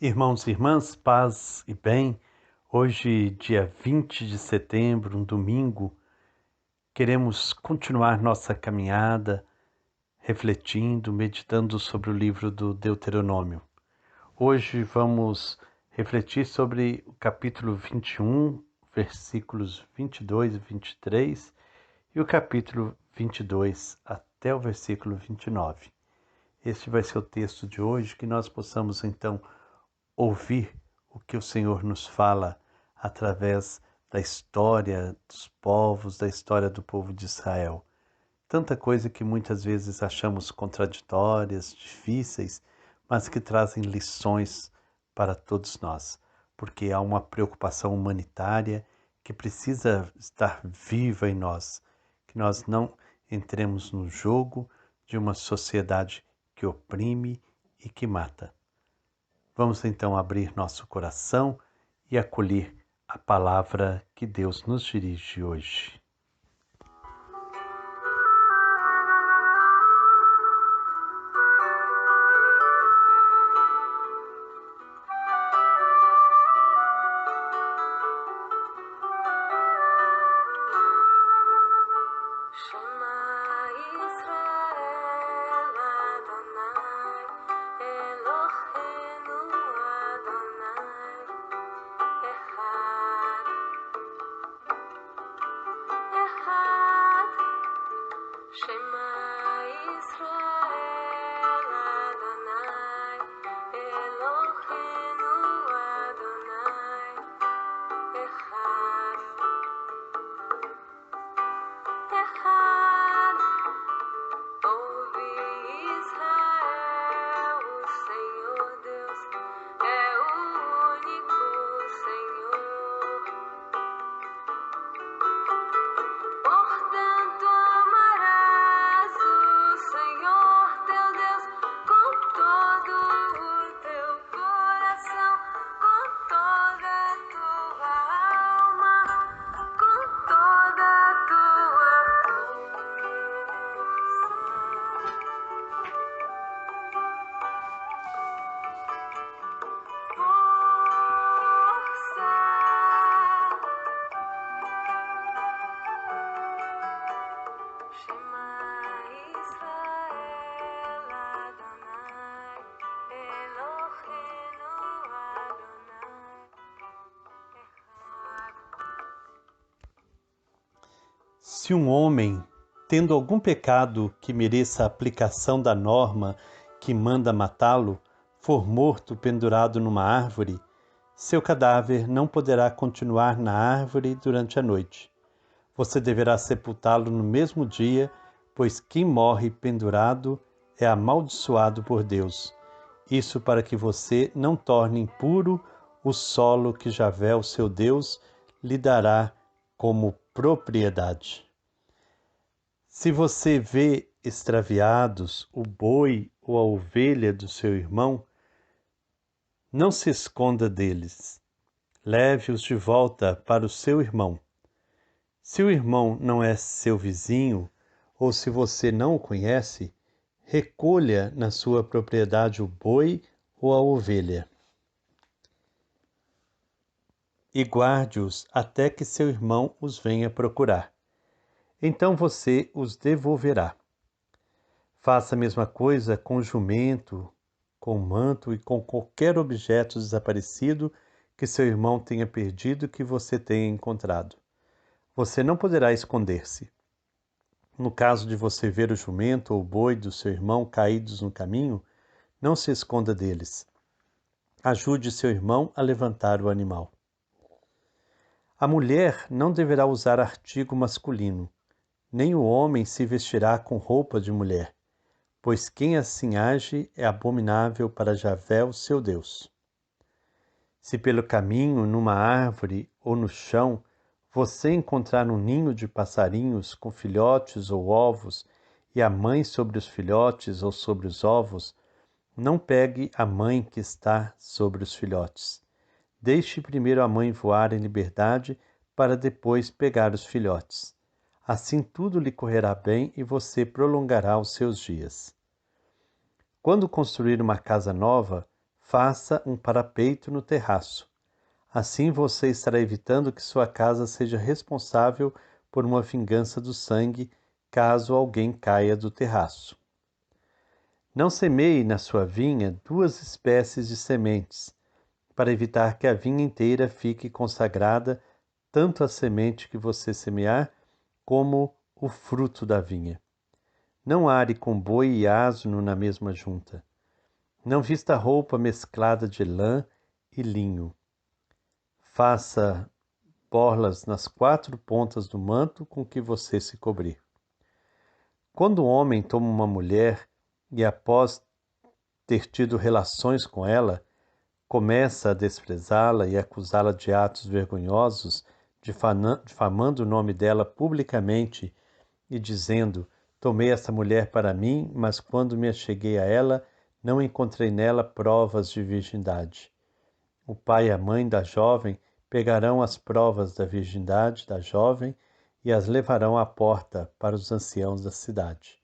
Irmãos e irmãs, paz e bem, hoje, dia 20 de setembro, um domingo, queremos continuar nossa caminhada, refletindo, meditando sobre o livro do Deuteronômio. Hoje vamos refletir sobre o capítulo 21, versículos 22 e 23, e o capítulo 22 até o versículo 29. Este vai ser o texto de hoje, que nós possamos então ouvir o que o Senhor nos fala através da história dos povos, da história do povo de Israel. Tanta coisa que muitas vezes achamos contraditórias, difíceis, mas que trazem lições para todos nós, porque há uma preocupação humanitária que precisa estar viva em nós, que nós não entremos no jogo de uma sociedade que oprime e que mata. Vamos então abrir nosso coração e acolher a palavra que Deus nos dirige hoje. Se um homem, tendo algum pecado que mereça a aplicação da norma que manda matá-lo, for morto pendurado numa árvore, seu cadáver não poderá continuar na árvore durante a noite. Você deverá sepultá-lo no mesmo dia, pois quem morre pendurado é amaldiçoado por Deus. Isso para que você não torne impuro o solo que Javé, o seu Deus, lhe dará como propriedade. Se você vê extraviados o boi ou a ovelha do seu irmão, não se esconda deles. Leve-os de volta para o seu irmão. Se o irmão não é seu vizinho, ou se você não o conhece, recolha na sua propriedade o boi ou a ovelha e guarde-os até que seu irmão os venha procurar. Então você os devolverá. Faça a mesma coisa com o jumento, com o manto e com qualquer objeto desaparecido que seu irmão tenha perdido que você tenha encontrado. Você não poderá esconder-se. No caso de você ver o jumento ou o boi do seu irmão caídos no caminho, não se esconda deles. Ajude seu irmão a levantar o animal. A mulher não deverá usar artigo masculino, nem o homem se vestirá com roupa de mulher, pois quem assim age é abominável para Javé, o seu Deus. Se pelo caminho, numa árvore ou no chão, você encontrar um ninho de passarinhos com filhotes ou ovos, e a mãe sobre os filhotes ou sobre os ovos, não pegue a mãe que está sobre os filhotes. Deixe primeiro a mãe voar em liberdade, para depois pegar os filhotes. Assim tudo lhe correrá bem e você prolongará os seus dias. Quando construir uma casa nova, faça um parapeito no terraço. Assim você estará evitando que sua casa seja responsável por uma vingança do sangue caso alguém caia do terraço. Não semeie na sua vinha 2 espécies de sementes, para evitar que a vinha inteira fique consagrada tanto à semente que você semear, como o fruto da vinha. Não are com boi e asno na mesma junta. Não vista roupa mesclada de lã e linho. Faça borlas nas 4 pontas do manto com que você se cobrir. Quando um homem toma uma mulher e, após ter tido relações com ela, começa a desprezá-la e acusá-la de atos vergonhosos, difamando o nome dela publicamente e dizendo: tomei essa mulher para mim, mas quando me acheguei a ela, não encontrei nela provas de virgindade. O pai e a mãe da jovem pegarão as provas da virgindade da jovem e as levarão à porta para os anciãos da cidade.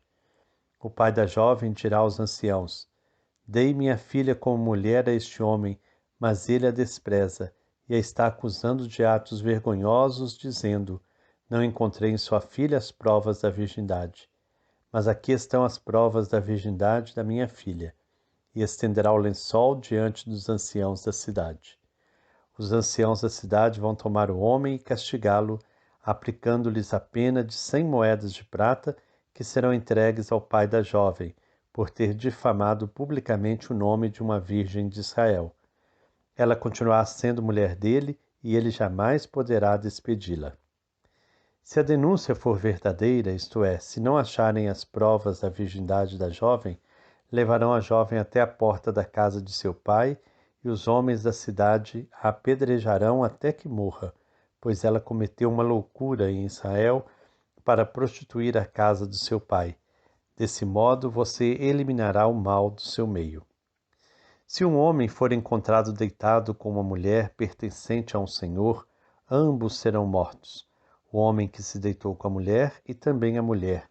O pai da jovem dirá aos anciãos: dei minha filha como mulher a este homem, mas ele a despreza e a está acusando de atos vergonhosos, dizendo: não encontrei em sua filha as provas da virgindade. Mas aqui estão as provas da virgindade da minha filha. E estenderá o lençol diante dos anciãos da cidade. Os anciãos da cidade vão tomar o homem e castigá-lo, aplicando-lhes a pena de 100 moedas de prata, que serão entregues ao pai da jovem, por ter difamado publicamente o nome de uma virgem de Israel. Ela continuará sendo mulher dele e ele jamais poderá despedi-la. Se a denúncia for verdadeira, isto é, se não acharem as provas da virgindade da jovem, levarão a jovem até a porta da casa de seu pai, e os homens da cidade a apedrejarão até que morra, pois ela cometeu uma loucura em Israel para prostituir a casa do seu pai. Desse modo, você eliminará o mal do seu meio. Se um homem for encontrado deitado com uma mulher pertencente a um senhor, ambos serão mortos, o homem que se deitou com a mulher e também a mulher.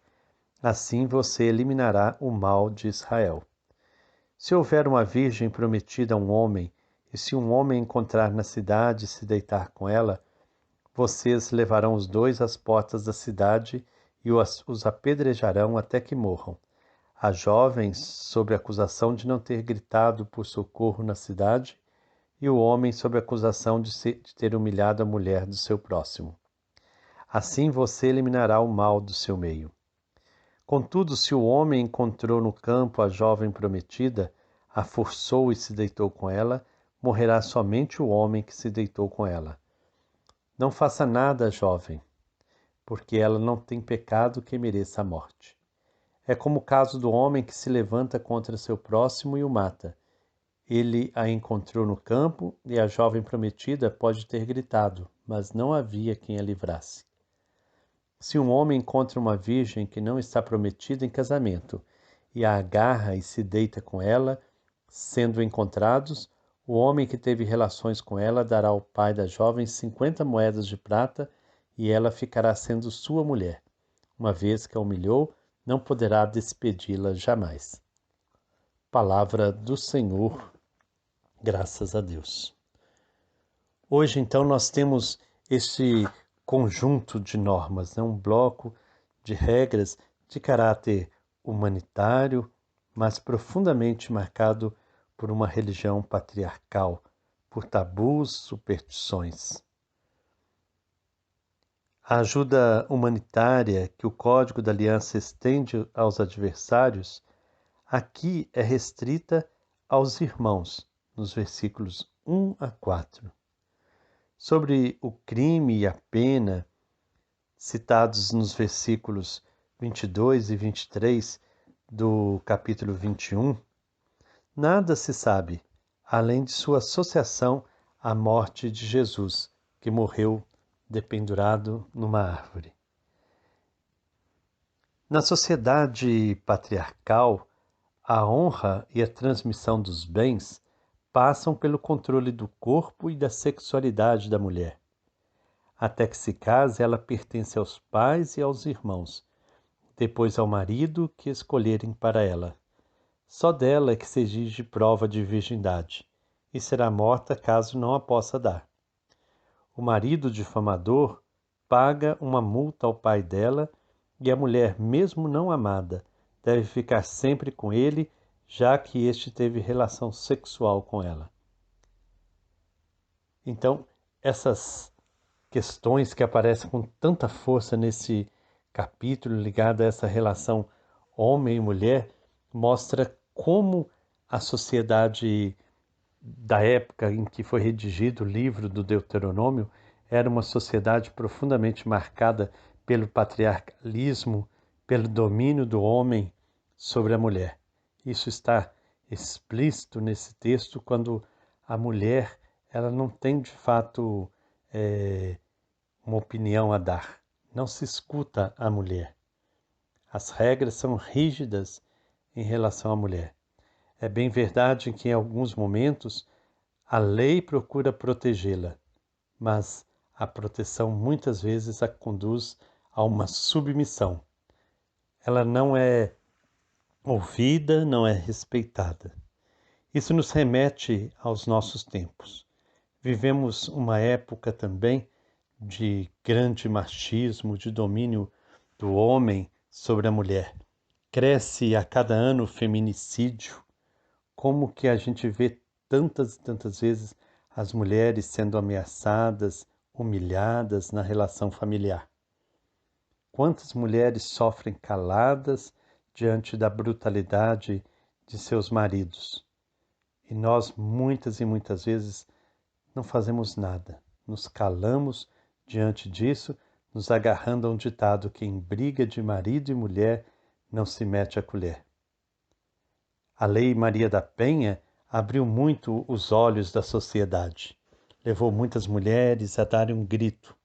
Assim você eliminará o mal de Israel. Se houver uma virgem prometida a um homem, e se um homem encontrar na cidade e se deitar com ela, vocês levarão os dois às portas da cidade e os apedrejarão até que morram. A jovem, sob acusação de não ter gritado por socorro na cidade, e o homem, sob acusação de ter humilhado a mulher do seu próximo. Assim você eliminará o mal do seu meio. Contudo, se o homem encontrou no campo a jovem prometida, a forçou e se deitou com ela, morrerá somente o homem que se deitou com ela. Não faça nada, jovem, porque ela não tem pecado que mereça a morte. É como o caso do homem que se levanta contra seu próximo e o mata. Ele a encontrou no campo e a jovem prometida pode ter gritado, mas não havia quem a livrasse. Se um homem encontra uma virgem que não está prometida em casamento e a agarra e se deita com ela, sendo encontrados, o homem que teve relações com ela dará ao pai da jovem 50 moedas de prata e ela ficará sendo sua mulher. Uma vez que a humilhou, não poderá despedi-la jamais. Palavra do Senhor, graças a Deus. Hoje, então, nós temos este conjunto de normas, um bloco de regras de caráter humanitário, mas profundamente marcado por uma religião patriarcal, por tabus, superstições. A ajuda humanitária que o Código da Aliança estende aos adversários, aqui é restrita aos irmãos, nos versículos 1 a 4. Sobre o crime e a pena, citados nos versículos 22 e 23 do capítulo 21, nada se sabe, além de sua associação à morte de Jesus, que morreu dependurado numa árvore. Na sociedade patriarcal, a honra e a transmissão dos bens passam pelo controle do corpo e da sexualidade da mulher. Até que se case, ela pertence aos pais e aos irmãos, depois ao marido que escolherem para ela. Só dela é que se exige prova de virgindade, e será morta caso não a possa dar. O marido difamador paga uma multa ao pai dela e a mulher, mesmo não amada, deve ficar sempre com ele, já que este teve relação sexual com ela. Então, essas questões que aparecem com tanta força nesse capítulo ligado a essa relação homem e mulher mostra como a sociedade da época em que foi redigido o livro do Deuteronômio era uma sociedade profundamente marcada pelo patriarcalismo, pelo domínio do homem sobre a mulher. Isso está explícito nesse texto quando a mulher ela não tem de fato uma opinião a dar. Não se escuta a mulher. As regras são rígidas em relação à mulher. É bem verdade que em alguns momentos a lei procura protegê-la, mas a proteção muitas vezes a conduz a uma submissão. Ela não é ouvida, não é respeitada. Isso nos remete aos nossos tempos. Vivemos uma época também de grande machismo, de domínio do homem sobre a mulher. Cresce a cada ano o feminicídio. Como que a gente vê tantas e tantas vezes as mulheres sendo ameaçadas, humilhadas na relação familiar. Quantas mulheres sofrem caladas diante da brutalidade de seus maridos. E nós muitas e muitas vezes não fazemos nada, nos calamos diante disso, nos agarrando a um ditado que em briga de marido e mulher não se mete a colher. A Lei Maria da Penha abriu muito os olhos da sociedade, levou muitas mulheres a darem um grito,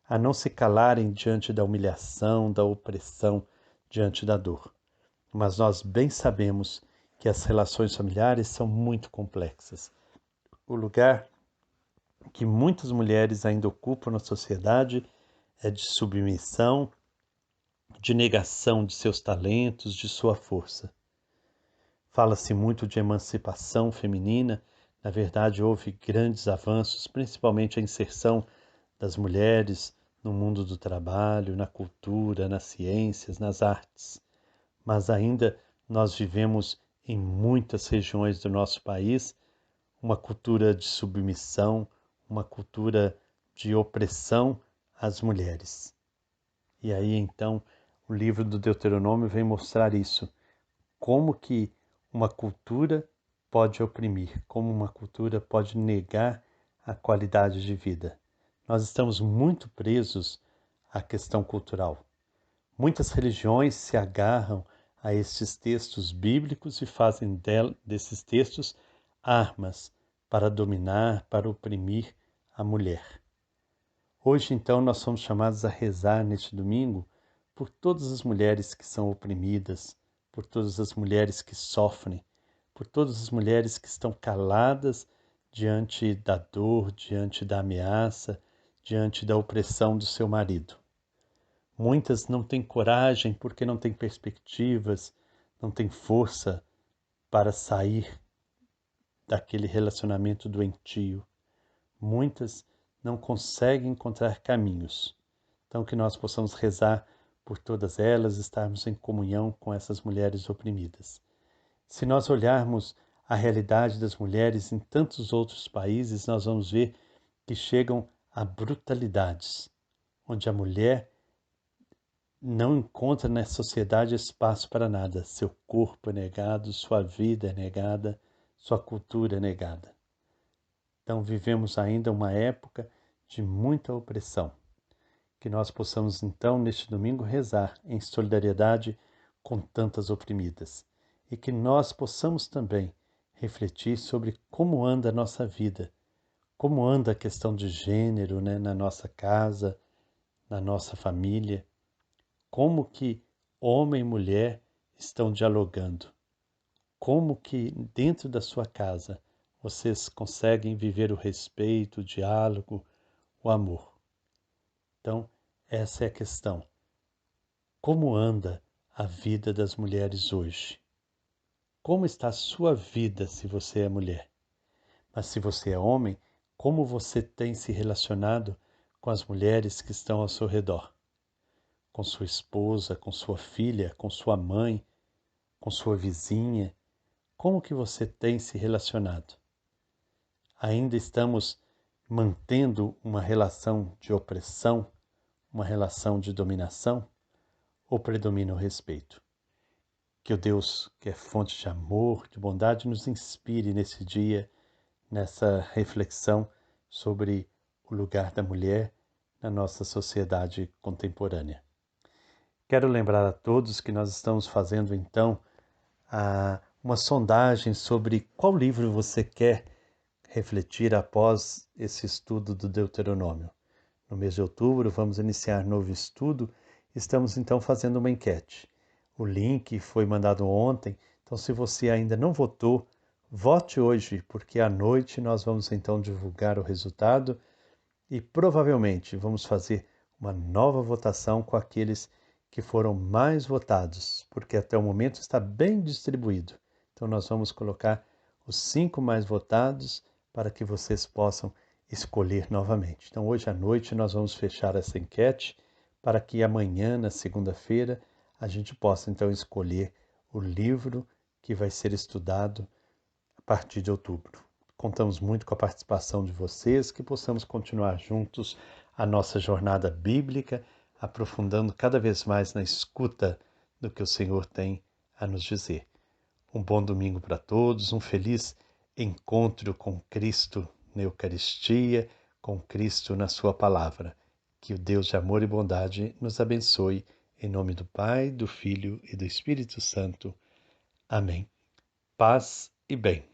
a não se calarem diante da humilhação, da opressão, diante da dor. Mas nós bem sabemos que as relações familiares são muito complexas. O lugar que muitas mulheres ainda ocupam na sociedade é de submissão, de negação de seus talentos, de sua força. Fala-se muito de emancipação feminina, na verdade houve grandes avanços, principalmente a inserção das mulheres no mundo do trabalho, na cultura, nas ciências, nas artes. Mas ainda nós vivemos em muitas regiões do nosso país uma cultura de submissão, uma cultura de opressão às mulheres. E aí então o livro do Deuteronômio vem mostrar isso, como que uma cultura pode oprimir, como uma cultura pode negar a qualidade de vida. Nós estamos muito presos à questão cultural. Muitas religiões se agarram a estes textos bíblicos e fazem desses textos armas para dominar, para oprimir a mulher. Hoje, então, nós somos chamados a rezar neste domingo por todas as mulheres que são oprimidas, por todas as mulheres que sofrem, por todas as mulheres que estão caladas diante da dor, diante da ameaça, diante da opressão do seu marido. Muitas não têm coragem porque não têm perspectivas, não têm força para sair daquele relacionamento doentio. Muitas não conseguem encontrar caminhos. Então, que nós possamos rezar por todas elas, estarmos em comunhão com essas mulheres oprimidas. Se nós olharmos a realidade das mulheres em tantos outros países, nós vamos ver que chegam a brutalidades, onde a mulher não encontra na sociedade espaço para nada. Seu corpo é negado, sua vida é negada, sua cultura é negada. Então vivemos ainda uma época de muita opressão. Que nós possamos então neste domingo rezar em solidariedade com tantas oprimidas e que nós possamos também refletir sobre como anda a nossa vida, como anda a questão de gênero, né, na nossa casa, na nossa família, como que homem e mulher estão dialogando, como que dentro da sua casa vocês conseguem viver o respeito, o diálogo, o amor. Então, essa é a questão. Como anda a vida das mulheres hoje? Como está a sua vida se você é mulher? Mas se você é homem, como você tem se relacionado com as mulheres que estão ao seu redor? Com sua esposa, com sua filha, com sua mãe, com sua vizinha? Como que você tem se relacionado? Ainda estamos mantendo uma relação de opressão, uma relação de dominação, ou predomina o respeito? Que o Deus, que é fonte de amor, de bondade, nos inspire nesse dia, nessa reflexão sobre o lugar da mulher na nossa sociedade contemporânea. Quero lembrar a todos que nós estamos fazendo então uma sondagem sobre qual livro você quer refletir após esse estudo do Deuteronômio. No mês de outubro vamos iniciar novo estudo, estamos então fazendo uma enquete. O link foi mandado ontem, então se você ainda não votou, vote hoje, porque à noite nós vamos então divulgar o resultado e provavelmente vamos fazer uma nova votação com aqueles que foram mais votados, porque até o momento está bem distribuído. Então nós vamos colocar os 5 mais votados para que vocês possam escolher novamente. Então hoje à noite nós vamos fechar essa enquete para que amanhã, na segunda-feira, a gente possa então escolher o livro que vai ser estudado a partir de outubro. Contamos muito com a participação de vocês, que possamos continuar juntos a nossa jornada bíblica, aprofundando cada vez mais na escuta do que o Senhor tem a nos dizer. Um bom domingo para todos, um feliz encontro com Cristo na Eucaristia, com Cristo na sua palavra. Que o Deus de amor e bondade nos abençoe, em nome do Pai, do Filho e do Espírito Santo. Amém. Paz e bem.